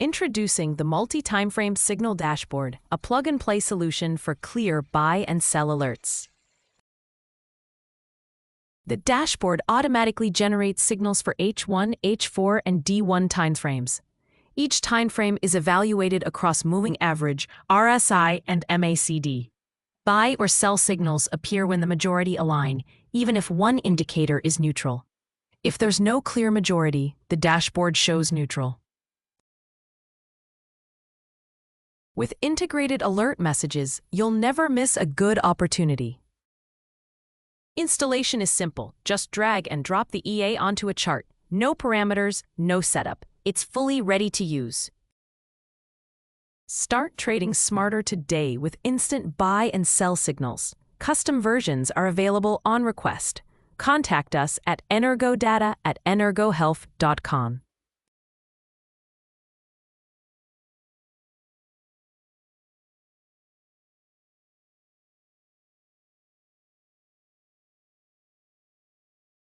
Introducing the Multi-Timeframe Signal Dashboard, a plug-and-play solution for clear buy and sell alerts. The dashboard automatically generates signals for H1, H4, and D1 timeframes. Each timeframe is evaluated across moving average, RSI, and MACD. Buy or sell signals appear when the majority align, even if one indicator is neutral. If there's no clear majority, the dashboard shows neutral. With integrated alert messages, you'll never miss a good opportunity. Installation is simple. Just drag and drop the EA onto a chart. No parameters, no setup. It's fully ready to use. Start trading smarter today with instant buy and sell signals. Custom versions are available on request. Contact us at energodata@energohealth.com.